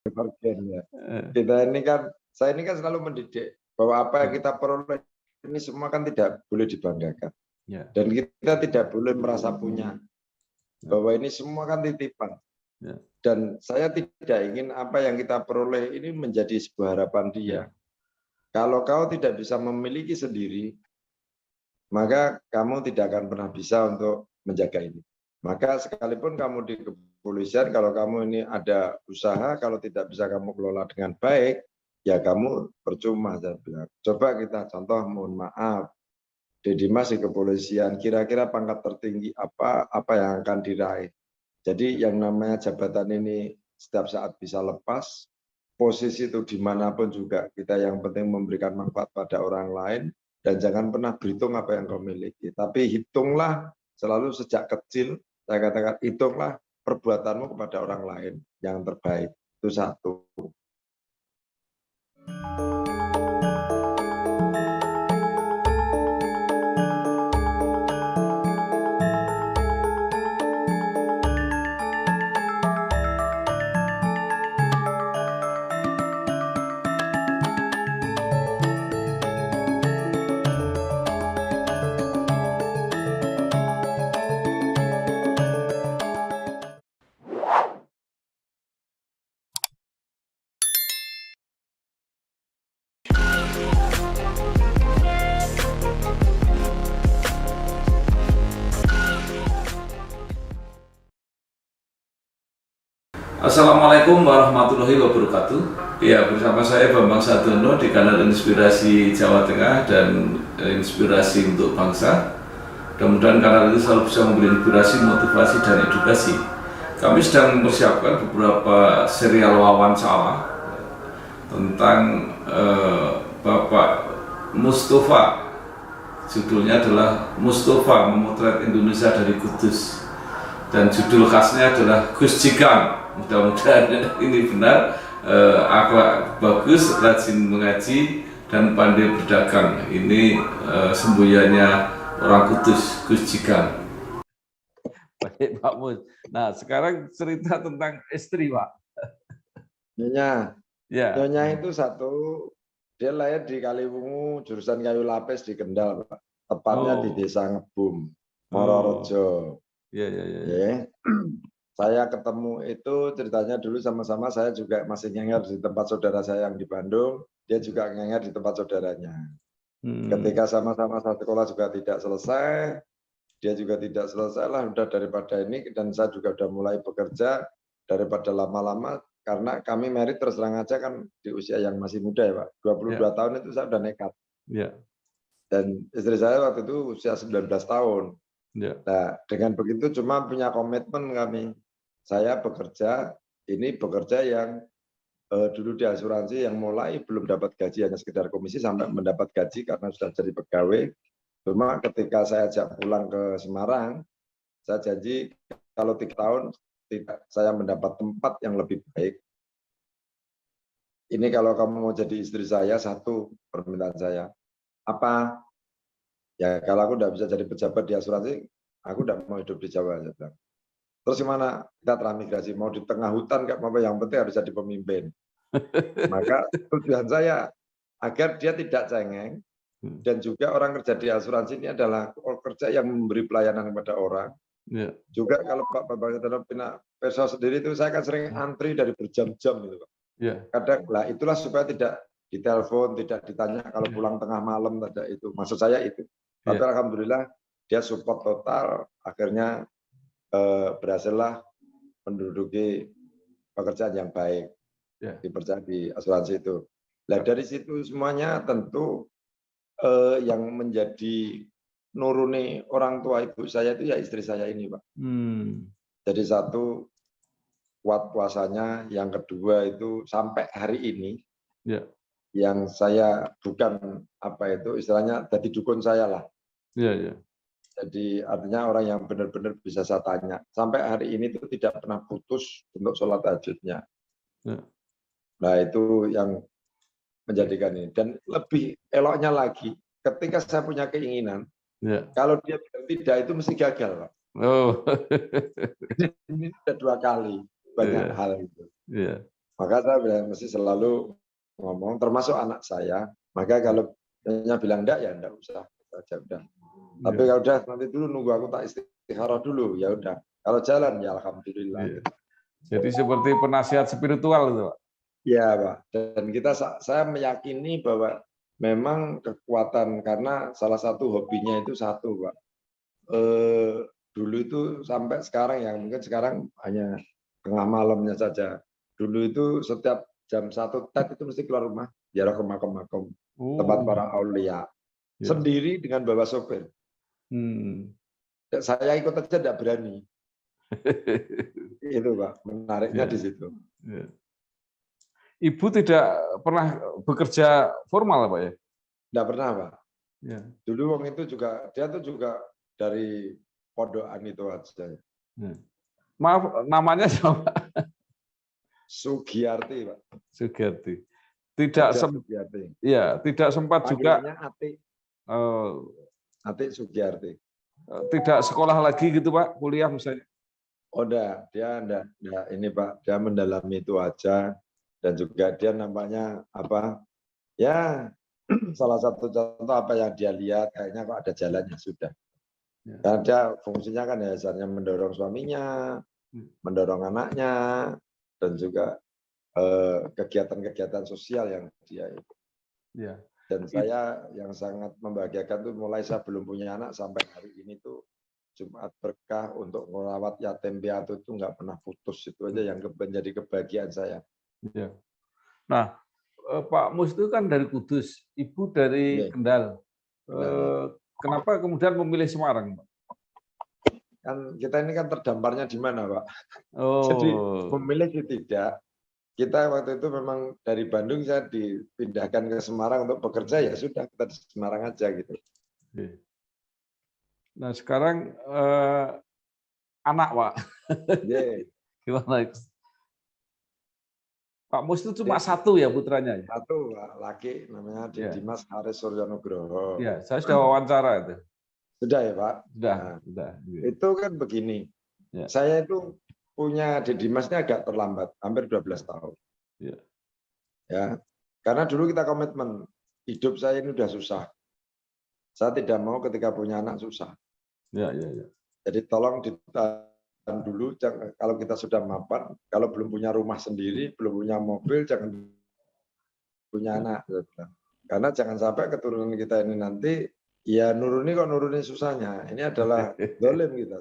bagian ya. Heeh. Saya ini kan selalu mendidik bahwa apa yang kita peroleh ini semua kan tidak boleh dibanggakan. Ya. Dan kita tidak boleh merasa punya. Ya. Bahwa ini semua kan titipan. Ya. Dan saya tidak ingin apa yang kita peroleh ini menjadi sebuah harapan dia. Ya. Kalau kau tidak bisa memiliki sendiri, maka kamu tidak akan pernah bisa untuk menjaga ini. Maka sekalipun kamu di kepolisian, kalau kamu ini ada usaha, kalau tidak bisa kamu kelola dengan baik, ya kamu percuma, saya bilang. Coba kita contoh, mohon maaf, Dedimas di kepolisian, kira-kira pangkat tertinggi apa yang akan diraih. Jadi yang namanya jabatan ini setiap saat bisa lepas, posisi itu dimanapun juga kita yang penting memberikan manfaat pada orang lain, dan jangan pernah berhitung apa yang kau miliki. Tapi hitunglah selalu sejak kecil, saya katakan hitunglah perbuatanmu kepada orang lain yang terbaik. Itu satu. Assalamualaikum warahmatullahi wabarakatuh. Ya, bersama saya Bambang Sadono di kanal Inspirasi Jawa Tengah dan Inspirasi untuk Bangsa. Mudah-mudahan kanal ini selalu bisa memberi inspirasi, motivasi, dan edukasi. Kami sedang mempersiapkan beberapa serial wawancara tentang Bapak Mustafa. Judulnya adalah Mustafa Memotret Indonesia dari Kudus, dan judul khasnya adalah Gus Jikang. Mudah-mudahan ini benar, akhlak bagus, rajin mengaji, dan pandai berdagang. Ini semboyannya orang Kudus, Gus Jikang. Baik Pak Mus. Nah, sekarang cerita tentang istri, Pak. Nyonya, Ya. Nyonya itu satu, dia lahir di Kaliwungu, jurusan Kayu Lapis di Kendal, Pak. Tepatnya di Desa Ngebum, Mororejo. Ya. Saya ketemu itu ceritanya dulu sama-sama, saya juga masih ngenger di tempat saudara saya yang di Bandung, dia juga ngenger di tempat saudaranya. Ketika sama-sama satu sekolah juga tidak selesai, dia juga tidak selesai lah, udah daripada ini, dan saya juga udah mulai bekerja, daripada lama-lama, karena kami merit terus terang aja kan di usia yang masih muda ya Pak, 22 tahun itu saya udah nekat. Dan istri saya waktu itu usia 19 tahun. Nah, dengan begitu cuma punya komitmen kami. Saya bekerja, ini bekerja yang dulu di asuransi yang mulai belum dapat gaji, hanya sekedar komisi sampai mendapat gaji karena sudah jadi pegawai. Cuma ketika saya ajak pulang ke Semarang, saya janji kalau 3 tahun saya mendapat tempat yang lebih baik. Ini kalau kamu mau jadi istri saya, satu permintaan saya. Apa? Ya kalau aku udah bisa jadi pejabat di asuransi, aku udah mau hidup di Jawa. Saya bilang. Terus gimana? Kita transmigrasi, mau di tengah hutan, nggak apa-apa, yang penting harus jadi pemimpin. Maka tujuan saya agar dia tidak cengeng, dan juga orang kerja di asuransi ini adalah kerja yang memberi pelayanan kepada orang. Juga kalau Pak Bambang Perso sendiri itu saya kan sering antri dari berjam-jam gitu Pak. Kadang lah itulah supaya tidak ditelepon, tidak ditanya kalau pulang tengah malam, tidak itu. Maksud saya itu. Tapi alhamdulillah dia support total, akhirnya berhasillah menduduki pekerjaan yang baik, dipercaya di asuransi itu. Nah dari situ semuanya tentu yang menjadi nuruni orang tua ibu saya itu ya istri saya ini Pak. Jadi satu, kuat puasanya, yang kedua itu sampai hari ini, yang saya bukan apa itu istilahnya jadi dukun saya lah. Jadi artinya orang yang benar-benar bisa saya tanya. Sampai hari ini itu tidak pernah putus untuk sholat tahajudnya. Nah itu yang menjadikan ini. Dan lebih eloknya lagi, ketika saya punya keinginan, kalau dia bilang tidak itu mesti gagal Pak. Ini sudah 2 kali banyak hal itu. Maka saya mesti selalu ngomong, termasuk anak saya. Maka kalau dia bilang enggak, ya enggak usah. Aja udah. Tapi kalau udah nanti dulu nunggu aku tak istikharah dulu, ya udah. Kalau jalan ya alhamdulillah. Iya. Jadi seperti penasihat spiritual itu, Pak. Iya, Pak. Dan saya meyakini bahwa memang kekuatan, karena salah satu hobinya itu satu, Pak. Dulu itu sampai sekarang, yang mungkin sekarang hanya tengah malamnya saja. Dulu itu setiap jam 1 tet itu mesti keluar rumah, ziarah ke makam-makam tempat para aulia. Sendiri dengan bawa sopir. Saya ikut aja tidak berani. Itu Pak, menariknya di situ. Ibu tidak pernah bekerja formal, Pak ya? Tidak pernah, Pak. Dulu wong itu juga, dia tuh juga dari pondokan itu aja. Maaf, namanya siapa? Sugiyarti, Pak. Sugiyarti. Tidak sempat juga. Atik. Atik Sugiyarti. Tidak sekolah lagi gitu, Pak, kuliah misalnya? Oh, enggak. Dia enggak. Ini Pak, dia mendalami itu aja. Dan juga dia nampaknya apa? Ya, salah satu contoh apa yang dia lihat, kayaknya kok ada jalannya sudah. Karena dia fungsinya kan ya misalnya mendorong suaminya, mendorong anaknya, dan juga kegiatan-kegiatan sosial yang dia itu. Dan saya yang sangat membahagiakan tuh mulai saya belum punya anak sampai hari ini tuh Jumat Berkah untuk merawat yatim piatu itu nggak pernah putus. Itu aja yang menjadi kebahagiaan saya. Nah, Pak Mus itu kan dari Kudus, Ibu dari Kendal. Kenapa kemudian memilih Semarang, Pak? Kan kita ini kan terdamparnya di mana, Pak? Jadi memilih tidak. Kita waktu itu memang dari Bandung saya dipindahkan ke Semarang untuk bekerja, ya sudah kita di Semarang aja gitu. Nah sekarang anak, Pak. Gimana itu? Pak Mus itu cuma satu ya putranya? Satu, Pak, laki, namanya Dimas Haris Suryonugroho. Ya, saya sudah wawancara itu. Sudah ya, Pak? Sudah. Itu kan begini, saya itu punya Dimas ini agak terlambat, hampir 12 tahun. Ya, karena dulu kita komitmen, hidup saya ini udah susah. Saya tidak mau ketika punya anak susah. Jadi tolong ditahan dulu, kalau kita sudah mapan, kalau belum punya rumah sendiri, belum punya mobil, jangan punya anak. Karena jangan sampai keturunan kita ini nanti, ya nuruni kok nuruni susahnya. Ini adalah dolim kita.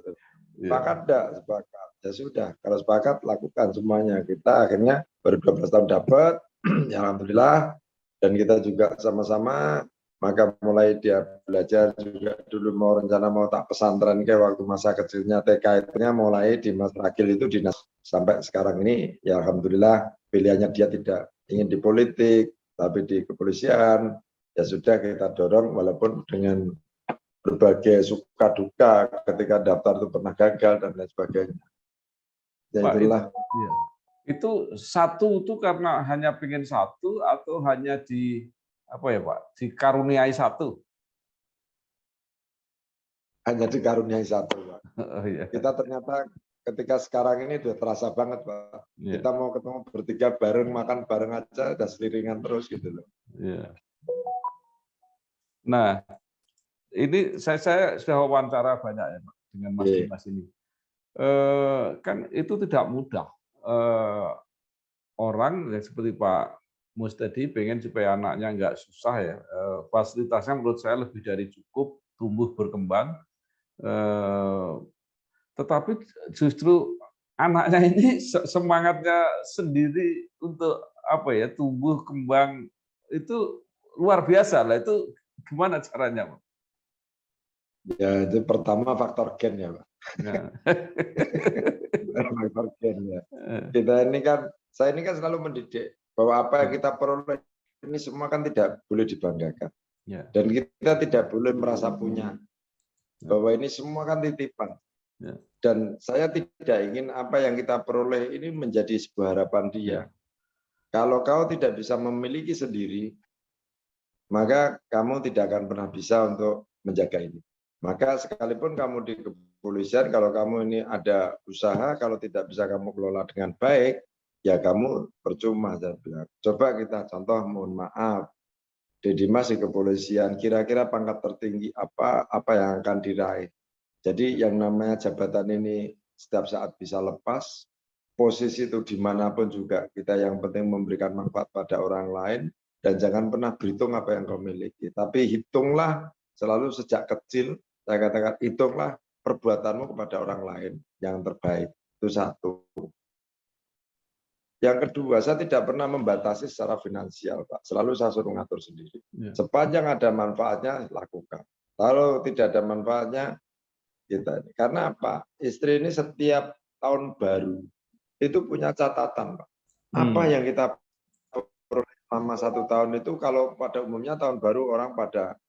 Sepakat enggak? Sepakat. Ya sudah, kalau sepakat lakukan semuanya. Kita akhirnya baru 12 tahun dapat, ya alhamdulillah. Dan kita juga sama-sama, maka mulai dia belajar juga dulu mau tak pesantren kayak waktu masa kecilnya TK itu mulai di Mas Ragil itu dinas sampai sekarang ini, ya alhamdulillah pilihannya dia tidak ingin di politik, tapi di kepolisian. Ya sudah kita dorong walaupun dengan berbagai suka duka ketika daftar itu pernah gagal dan lain sebagainya. Ya Pak, itulah. Itu satu itu karena hanya pengen satu atau hanya dikaruniai satu? Hanya dikaruniai satu, Pak. Kita ternyata ketika sekarang ini sudah terasa banget, Pak. Kita mau ketemu bertiga bareng, makan bareng aja, udah seliringan terus gitu loh. Nah, ini saya sudah wawancara banyak ya, Pak, dengan Mas Dimas ini. Kan itu tidak mudah. Orang seperti Pak Mus tadi pengen supaya anaknya nggak susah ya. Fasilitasnya menurut saya lebih dari cukup, tumbuh berkembang. Tetapi justru anaknya ini semangatnya sendiri untuk tumbuh kembang itu luar biasa lah. Itu gimana caranya, Pak? Ya itu pertama faktor gen ya, Pak. Faktor gen ya. Saya ini kan selalu mendidik bahwa apa yang kita peroleh ini semua kan tidak boleh dibanggakan. Dan kita tidak boleh merasa punya. Bahwa ini semua kan titipan. Dan saya tidak ingin apa yang kita peroleh ini menjadi sebuah harapan dia. Kalau kau tidak bisa memiliki sendiri, maka kamu tidak akan pernah bisa untuk menjaga ini. Maka sekalipun kamu di kepolisian, kalau kamu ini ada usaha, kalau tidak bisa kamu kelola dengan baik, ya kamu percuma, saya bilang. Coba kita contoh, mohon maaf, Dedimas di kepolisian, kira-kira pangkat tertinggi apa yang akan diraih. Jadi yang namanya jabatan ini setiap saat bisa lepas, posisi itu dimanapun juga kita yang penting memberikan manfaat pada orang lain, dan jangan pernah berhitung apa yang kau miliki. Tapi hitunglah selalu sejak kecil, saya katakan hitunglah perbuatanmu kepada orang lain yang terbaik. Itu satu. Yang kedua, saya tidak pernah membatasi secara finansial, Pak. Selalu saya suruh ngatur sendiri. Sepanjang ada manfaatnya, lakukan. Kalau tidak ada manfaatnya, kita ini. Karena apa? Istri ini setiap tahun baru itu punya catatan, Pak. Apa yang kita peroleh selama 1 tahun itu, kalau pada umumnya tahun baru orang pada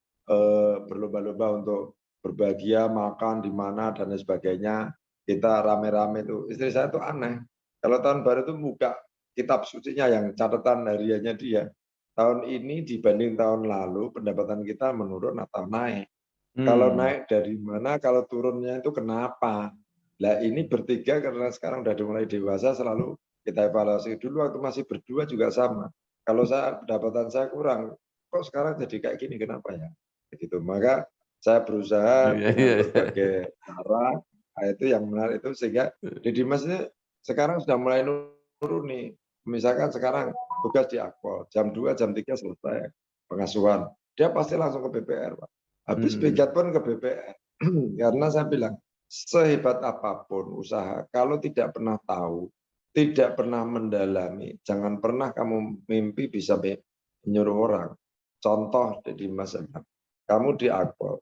berlomba-lomba untuk berbahagia, makan di mana dan lain sebagainya. Kita rame-rame itu. Istri saya itu aneh. Kalau tahun baru itu buka kitab sucinya yang catatan hariannya dia. Tahun ini dibanding tahun lalu pendapatan kita menurun atau naik. Kalau naik dari mana, kalau turunnya itu kenapa? Nah ini bertiga karena sekarang udah mulai dewasa, selalu kita evaluasi. Dulu waktu masih berdua juga sama. Kalau pendapatan saya kurang, kok sekarang jadi kayak gini, kenapa ya? Begitu. Maka saya berusaha dengan berbagai cara, itu yang menarik itu, sehingga Dedimas ini sekarang sudah mulai nurun nih. Misalkan sekarang tugas di Akpol, jam 2, jam 3 selesai pengasuhan. Dia pasti langsung ke BPR, Pak. Habis begat pun ke BPR. Karena saya bilang, sehebat apapun usaha, kalau tidak pernah tahu, tidak pernah mendalami, jangan pernah kamu mimpi bisa menyuruh orang. Contoh di masa kamu di Akpol,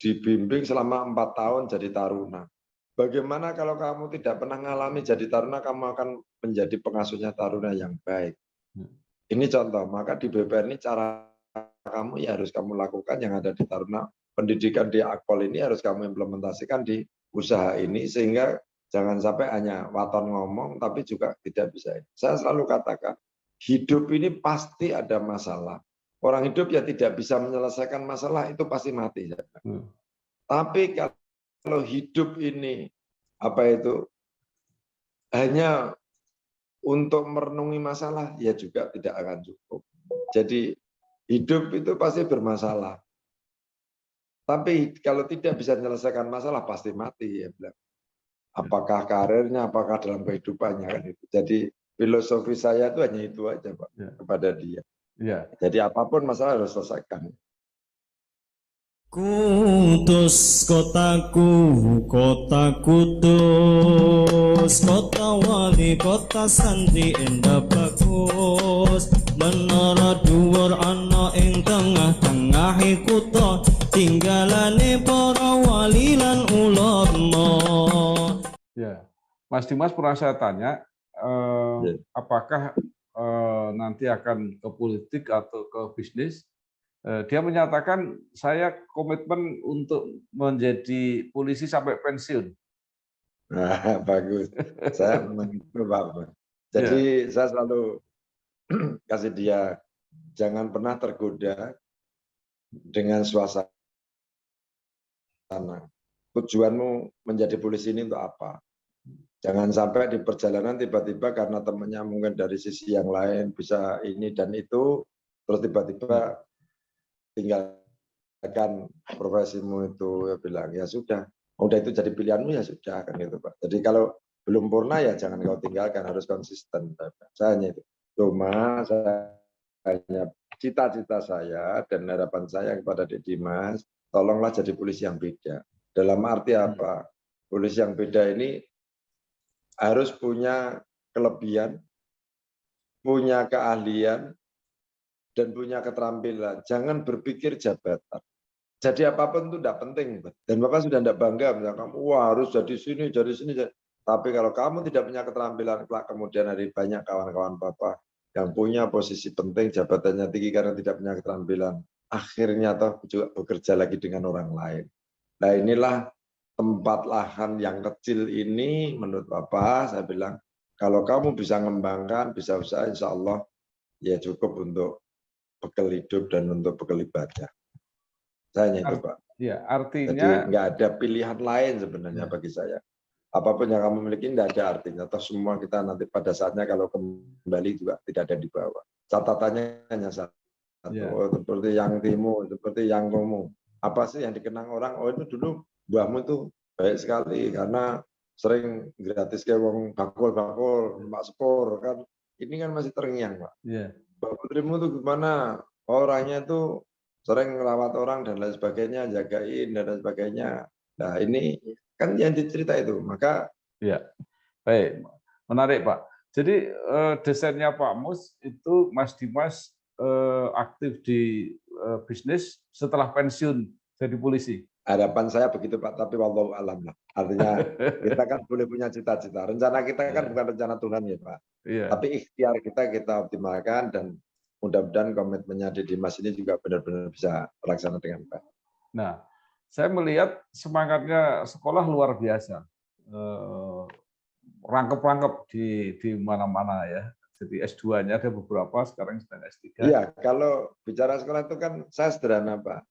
dibimbing selama 4 tahun jadi taruna. Bagaimana kalau kamu tidak pernah mengalami jadi taruna, kamu akan menjadi pengasuhnya taruna yang baik. Ini contoh, maka di BPR ini cara kamu ya harus kamu lakukan yang ada di taruna. Pendidikan di Akpol ini harus kamu implementasikan di usaha ini, sehingga jangan sampai hanya waton ngomong tapi juga tidak bisa. Saya selalu katakan, hidup ini pasti ada masalah. Orang hidup ya tidak bisa menyelesaikan masalah, itu pasti mati. Tapi kalau hidup ini hanya untuk merenungi masalah, ya juga tidak akan cukup. Jadi hidup itu pasti bermasalah. Tapi kalau tidak bisa menyelesaikan masalah, pasti mati. Ya bilang. Apakah karirnya, apakah dalam kehidupannya. Kan itu. Jadi filosofi saya itu hanya itu aja, Pak, kepada dia. Ya. Jadi apapun masalah harus selesaikan. Kudus kotaku, kota kudus, kota wali, kota santri indah bagus. Menara dhuwur ana ing tengah-tengahe kutha, tinggalane para wali lan ulama. Ya, Mas Dimas pernah saya tanya, apakah nanti akan ke politik atau ke bisnis? Dia menyatakan saya komitmen untuk menjadi polisi sampai pensiun. Nah, bagus. Saya mengitu, Pak. Jadi saya selalu kasih dia, jangan pernah tergoda dengan suasana. Tujuanmu menjadi polisi ini untuk apa? Jangan sampai di perjalanan tiba-tiba karena temannya mungkin dari sisi yang lain bisa ini dan itu, terus tiba-tiba tinggalkan profesimu itu, ya bilang ya sudah itu jadi pilihanmu ya sudah, kan gitu, Pak. Jadi kalau belum purna ya jangan kau tinggalkan, harus konsisten. Saya hanya itu. Cuma saya hanya cita-cita saya dan harapan saya kepada Dedimas, tolonglah jadi polisi yang beda. Dalam arti apa? Polisi yang beda ini harus punya kelebihan, punya keahlian, dan punya keterampilan. Jangan berpikir jabatan. Jadi apapun itu tidak penting. Dan Bapak sudah tidak bangga, misalnya kamu harus jadi sini, jadi sini. Tapi kalau kamu tidak punya keterampilan, kemudian dari banyak kawan-kawan Bapak yang punya posisi penting, jabatannya tinggi karena tidak punya keterampilan, akhirnya toh juga bekerja lagi dengan orang lain. Nah inilah tempat lahan yang kecil ini, menurut Bapak, saya bilang, kalau kamu bisa mengembangkan, bisa usaha, insya Allah ya cukup untuk bekal hidup dan untuk bekal ibadah. Saya itu, Pak. Ya, artinya jadi nggak ada pilihan lain sebenarnya bagi saya. apapun yang kamu miliki tidak ada artinya. Atau semua kita nanti pada saatnya kalau kembali juga tidak ada di bawah. Catatannya hanya satu. Oh, seperti yang timu, seperti yang kamu. Apa sih yang dikenang orang? Oh itu dulu buahmu tuh baik sekali karena sering gratis ke wong bakul-bakul, Pak Sepur kan. Ini kan masih terngiang, Pak. Mbak putrimu tuh gimana? Orangnya tuh sering ngelawat orang dan lain sebagainya, jagain dan lain sebagainya. Nah ini kan yang dicerita itu, maka ya, baik, menarik Pak. Jadi desainnya Pak Mus itu Mas Dimas aktif di bisnis setelah pensiun jadi polisi. Harapan saya begitu Pak, tapi wallahu alam lah. Artinya kita kan boleh punya cita-cita. Rencana kita kan bukan rencana Tuhan ya Pak. Tapi ikhtiar kita optimalkan dan mudah-mudahan komitmennya di Dimas ini juga benar-benar bisa terlaksana dengan baik. Nah, saya melihat semangatnya sekolah luar biasa. Rangkep-rangkep di mana-mana ya. Jadi S2-nya ada beberapa, sekarang sedang S3. Iya, kalau bicara sekolah itu kan saya sederhana Pak.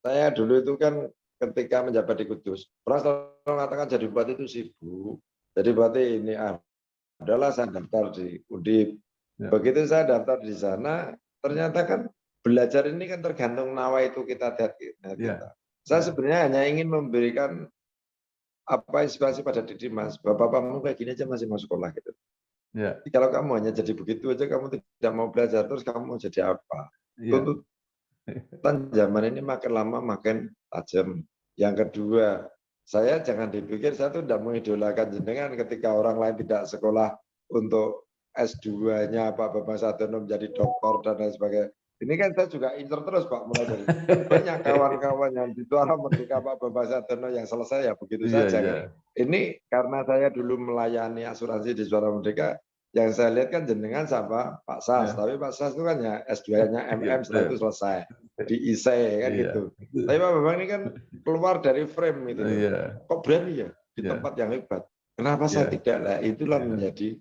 Saya dulu itu kan ketika menjabat di Kudus, orang selalu mengatakan jadi bupati itu sibuk. Jadi bupati ini adalah saya daftar di Undip. Begitu saya daftar di sana, ternyata kan belajar ini kan tergantung nawa itu kita. Saya sebenarnya hanya ingin memberikan apa inspirasi pada Dimas, bapak-bapakmu kayak gini aja masih mau sekolah gitu. Kalau kamu hanya jadi begitu aja, kamu tidak mau belajar, terus kamu mau jadi apa? Tuntutan zaman ini makin lama makin tajam. Yang kedua, saya jangan dipikir saya tuh tidak mengidolakan jenengan ketika orang lain tidak sekolah untuk S2-nya Pak Bambang Sadiono menjadi doktor dan lain sebagainya. Ini kan saya juga incer terus Pak, mulai dari banyak kawan-kawan yang di Suara Merdeka Pak Bambang Sadiono yang selesai ya begitu saja. Ini karena saya dulu melayani asuransi di Suara Merdeka, yang saya lihat kan jenengan sama Pak Sas, tapi Pak Sas itu kan ya S2-nya MM setelah itu selesai di ISE kan gitu. Tapi Pak Bambang ini kan keluar dari frame gitu. Kok berani ya di tempat yang hebat? Kenapa saya tidak lah? Itulah menjadi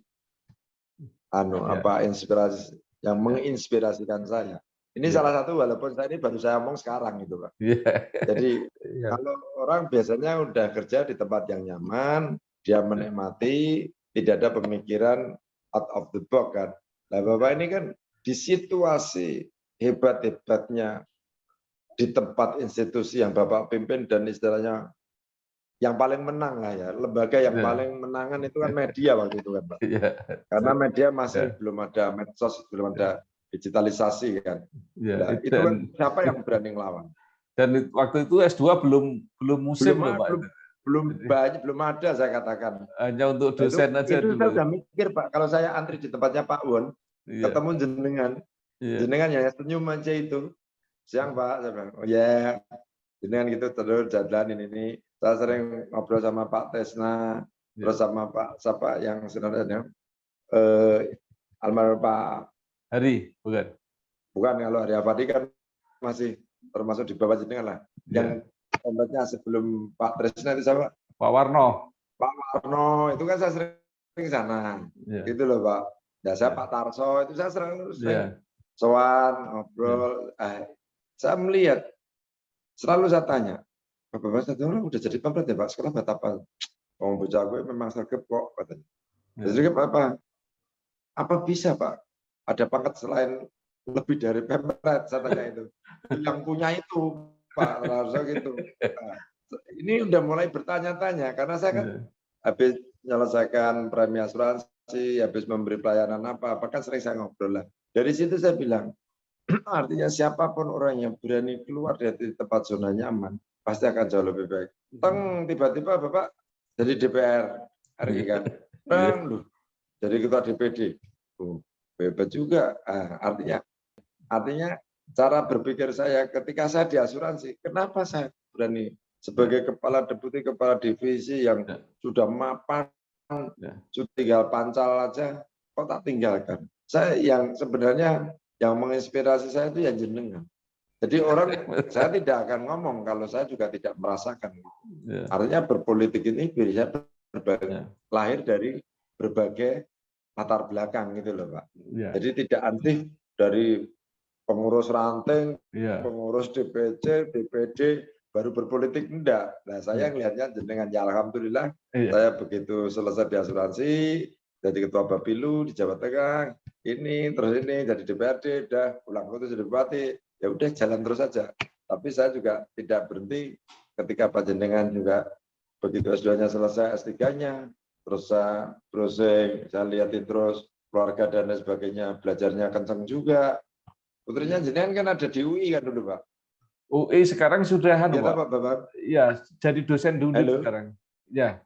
inspirasi yang menginspirasikan saya. Ini salah satu walaupun saya ini baru saya omong sekarang gitu Pak. Jadi kalau orang biasanya udah kerja di tempat yang nyaman, dia menikmati, tidak ada pemikiran out of the box kan. Nah Bapak ini kan di situasi hebat-hebatnya di tempat institusi yang Bapak pimpin dan istilahnya yang paling menang lah ya, lembaga yang paling menangan itu kan media waktu itu kan Pak. Karena media masih belum ada medsos, belum ada digitalisasi kan. Nah, itu kan siapa yang berani ngelawan? Dan waktu itu S2 belum musim loh Pak. Belum ada saya katakan. Hanya untuk dosen aja itu dulu. Saya udah mikir Pak, kalau saya antri di tempatnya Pak Won, ketemu jenengan ya senyum aja itu. Siang Pak, saya bilang, oh ya, jenengan gitu terus jalan ini. Saya sering ngobrol sama Pak Tesna, terus sama Pak siapa yang sebenarnya almarhum Pak Hari, bukan? Bukan, kalau Hari Abadi kan masih termasuk di bawah jenengan lah. Yang kompetnya sebelum Pak Tresna itu sama Pak Warno. Pak Warno itu kan saya sering ke sana. Gitu loh Pak. Ya saya Pak Tarso itu saya sering sowan ngobrol. Saya melihat selalu saya tanya, Pak Bambang Sadiono udah jadi pemret ya Pak, sekolah buat apa? Ngomong bocah gue memang sergap kok katanya. Sergap apa? Apa bisa Pak? Ada pangkat selain lebih dari pemret, saya tanya itu. Yang punya itu Pak Larso gitu. Nah, ini udah mulai bertanya-tanya karena saya kan habis menyelesaikan premi asuransi, habis memberi pelayanan apa kan sering saya ngobrol lah. Dari situ saya bilang, artinya siapapun orang yang berani keluar dari tempat zona nyaman pasti akan jauh lebih baik. Tiba-tiba Bapak jadi DPR RI kan, loh, jadi ketua DPD. Hebat juga. Artinya cara berpikir saya ketika saya di asuransi, kenapa saya berani sebagai kepala deputi, kepala divisi yang sudah mapan, sudah tinggal pancal aja, kok tak tinggalkan? Saya yang sebenarnya yang menginspirasi saya itu yang jenengan. Jadi orang, saya tidak akan ngomong kalau saya juga tidak merasakan. Artinya berpolitik ini bisa lahir dari berbagai latar belakang gitu loh Pak. Jadi tidak anti dari pengurus ranting, pengurus DPC, DPD, baru berpolitik enggak. Nah, saya ngelihatnya jenengan ya alhamdulillah saya begitu selesai di asuransi, jadi ketua Bapilu di Jawa Tengah, ini terus ini jadi DPRD, udah pulang itu jadi bupati, ya udah jalan terus saja. Tapi saya juga tidak berhenti ketika Pak Jenengan juga begitu S2-nya selesai, S3-nya, terus saya browsing, saya lihatin terus keluarga dan lain sebagainya, belajarnya kencang juga. Putrinya jenengan kan ada di UI kan dulu, Pak? UI sekarang sudah Ya, Pak. Bapak. Ya, jadi dosen Undip sekarang. Ya.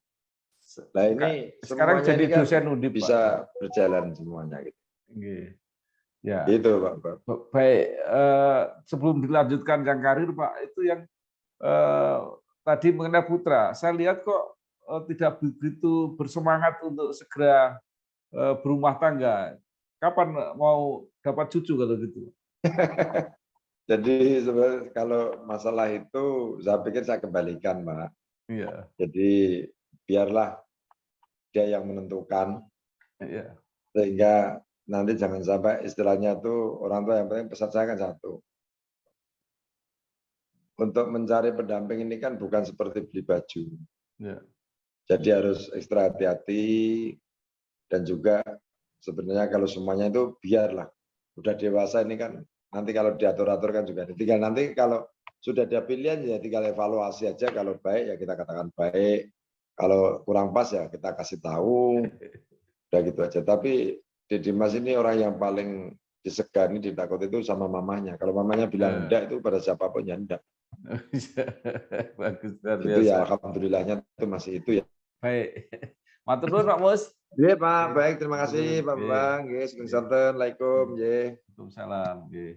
Nah, ini sekarang semuanya jadi ini kan dosen Undip, bisa berjalan semuanya gitu. Ya. Itu, Pak. Baik, sebelum dilanjutkan yang karir, Pak, itu yang tadi mengenai putra. Saya lihat kok tidak begitu bersemangat untuk segera berumah tangga. Kapan mau dapat cucu kalau gitu? Jadi sebenarnya kalau masalah itu saya pikir saya kembalikan, Pak. Iya. Jadi biarlah dia yang menentukan. Iya. Sehingga nanti jangan sampai istilahnya tuh orang tua yang penting pesan saya kan satu. Untuk mencari pendamping ini kan bukan seperti beli baju. Iya. Jadi harus ekstra hati-hati dan juga sebenarnya kalau semuanya itu biarlah udah dewasa ini kan nanti kalau diatur-atur kan juga tinggal nanti kalau sudah ada pilihan ya tinggal evaluasi aja, kalau baik ya kita katakan baik, kalau kurang pas ya kita kasih tahu, udah gitu aja. Tapi Dimas ini orang yang paling disegani, ditakut itu sama mamanya. Kalau mamanya bilang enggak itu pada siapapun ya enggak. Bagus, luar biasa. Itu ya alhamdulillahnya itu masih itu ya. Baik. Matur nuwun Pak Mus. Iya Pak, baik terima kasih Pak Bang. Nggih, Assalamualaikum. Waalaikumsalam. Nggih.